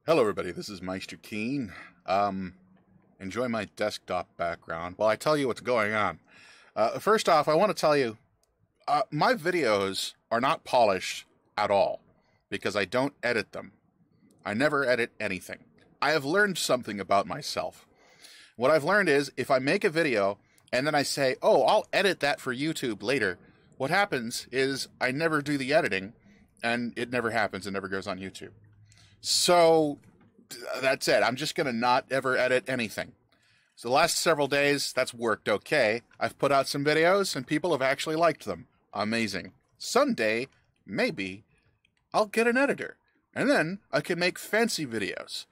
Hello everybody, this is Meister Keen. Enjoy my desktop background while I tell you what's going on. First off, I want to tell you, my videos are not polished at all because I don't edit them. I never edit anything. I have learned something about myself. What I've learned is if I make a video and then I say, oh, I'll edit that for YouTube later, what happens is I never do the editing and it never happens. It never goes on YouTube. So that's it. I'm just going to not ever edit anything. So the last several days, that's worked okay. I've put out some videos and people have actually liked them. Amazing. Someday, maybe, I'll get an editor. And then I can make fancy videos,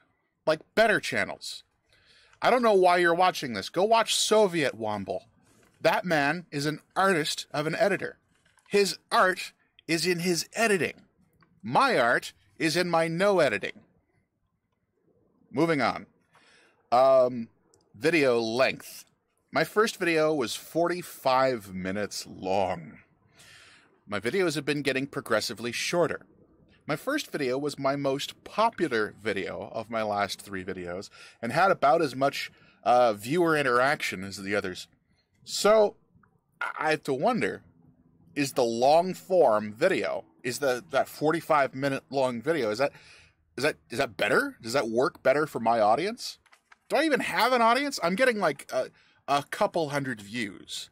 like better channels. I don't know why you're watching this. Go watch Soviet Womble. That man is an artist of an editor. His art is in his editing. My art is in my no editing. Moving on. Video length. My first video was 45 minutes long. My videos have been getting progressively shorter. My first video was my most popular video of my last 3 videos and had about as much viewer interaction as the others. So I have to wonder, is the long form video, is that 45-minute long video, is that better? Does that work better for my audience? Do I even have an audience? I'm getting like a couple hundred views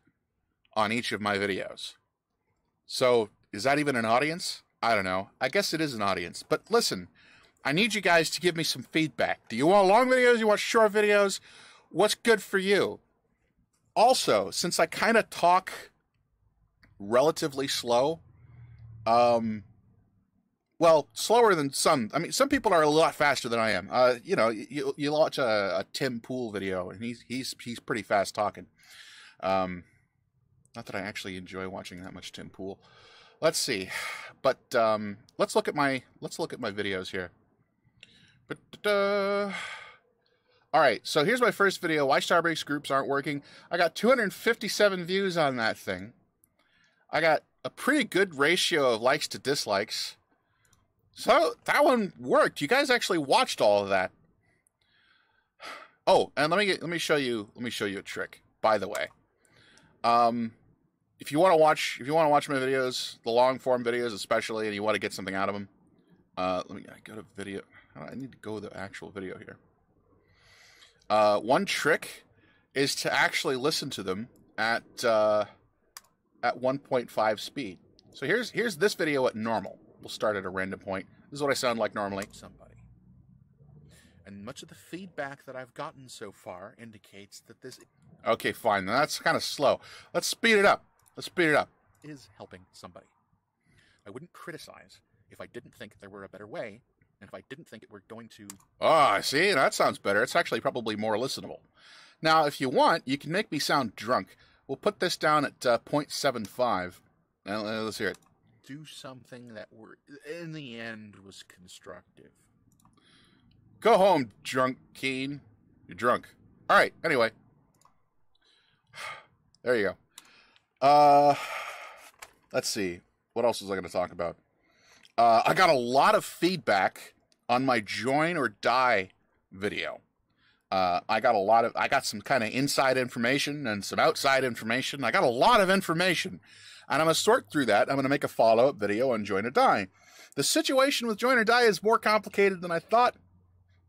on each of my videos. So is that even an audience? I don't know. I guess it is an audience. But listen, I need you guys to give me some feedback. Do you want long videos? Do you want short videos? What's good for you? Also, since I kind of talk relatively slow, well, slower than some. I mean, some people are a lot faster than I am. You know, you watch a Tim Pool video, and he's pretty fast talking. Not that I actually enjoy watching that much Tim Pool. Let's see, but let's look at my videos here. But all right, so here's my first video. Why Starbreaks groups aren't working. I got 257 views on that thing. I got a pretty good ratio of likes to dislikes. So that one worked. You guys actually watched all of that. Oh, and let me show you a trick, by the way. If you want to watch my videos, the long form videos especially, and you want to get something out of them, I go to video. I need to go to the actual video here. One trick is to actually listen to them at 1.5 speed. So here's this video at normal. We'll start at a random point. This is what I sound like normally. Somebody. And much of the feedback that I've gotten so far indicates that this... Okay, fine. That's kind of slow. Let's speed it up. Is helping somebody. I wouldn't criticize if I didn't think there were a better way, and if I didn't think it were going to... Ah, see? That sounds better. It's actually probably more listenable. Now, if you want, you can make me sound drunk. We'll put this down at 0.75. Let's hear it. Do something that in the end was constructive. Go home, drunk Keen. You're drunk. All right, anyway. There you go. Let's see. What else was I going to talk about? I got a lot of feedback on my Join or Die video. I got some kind of inside information and some outside information. I got a lot of information. And I'm going to sort through that. I'm going to make a follow-up video on Join or Die. The situation with Join or Die is more complicated than I thought.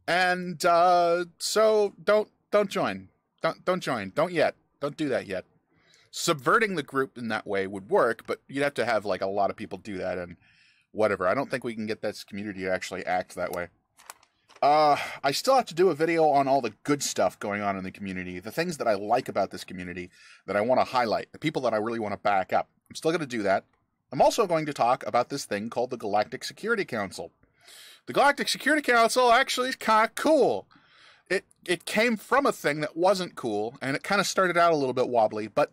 And so don't join. Don't join. Don't yet. Don't do that yet. Subverting the group in that way would work, but you'd have to have like a lot of people do that and whatever. I don't think we can get this community to actually act that way. I still have to do a video on all the good stuff going on in the community, the things that I like about this community that I want to highlight, the people that I really want to back up. I'm still going to do that. I'm also going to talk about this thing called the Galactic Security Council. The Galactic Security Council actually is kind of cool. It came from a thing that wasn't cool, and it kind of started out a little bit wobbly, but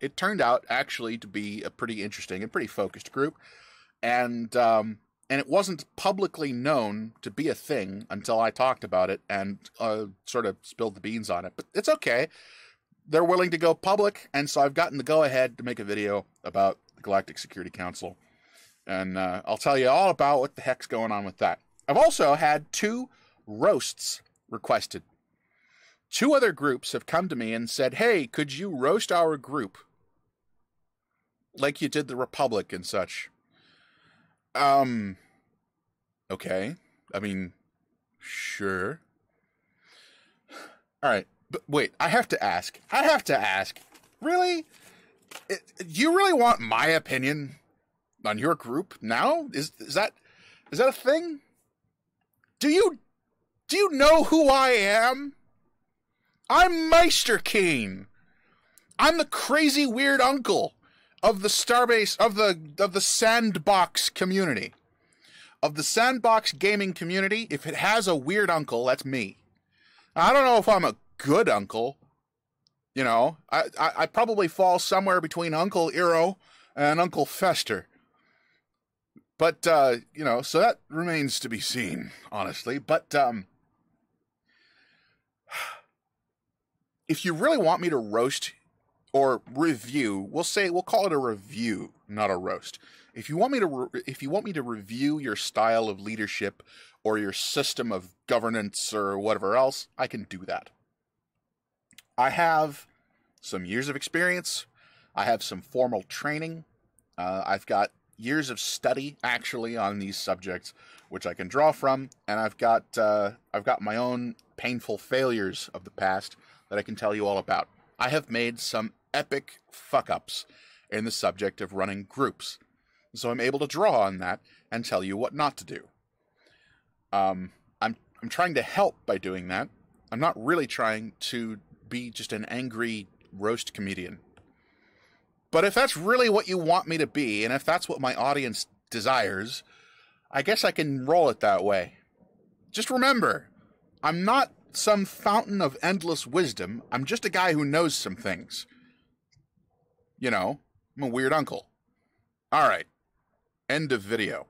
it turned out actually to be a pretty interesting and pretty focused group. And it wasn't publicly known to be a thing until I talked about it and sort of spilled the beans on it. But it's okay. They're willing to go public, and so I've gotten the go-ahead to make a video about the Galactic Security Council. And I'll tell you all about what the heck's going on with that. I've also had 2 roasts requested. 2 other groups have come to me and said, hey, could you roast our group? Like you did the Republic and such. Okay. I mean, sure. Alright, but wait, I have to ask. Really? You really want my opinion on your group now? Is that a thing? Do you know who I am? I'm Meister Keen. I'm the crazy weird uncle of the Starbase of the Sandbox community. Of the Sandbox gaming community, if it has a weird uncle, that's me. I don't know if I'm a good uncle. You know, I probably fall somewhere between Uncle Eero and Uncle Fester. But, you know, so that remains to be seen, honestly. But, if you really want me to roast or review, we'll call it a review, not a roast. If you want me to review your style of leadership or your system of governance or whatever else, I can do that. I have some years of experience. I have some formal training. I've got years of study actually on these subjects, which I can draw from, and I've got my own painful failures of the past that I can tell you all about. I have made some epic fuck-ups in the subject of running groups, so I'm able to draw on that and tell you what not to do. I'm trying to help by doing that. I'm not really trying to be just an angry roast comedian. But if that's really what you want me to be, and if that's what my audience desires, I guess I can roll it that way. Just remember, I'm not some fountain of endless wisdom. I'm just a guy who knows some things. You know, I'm a weird uncle. All right. End of video.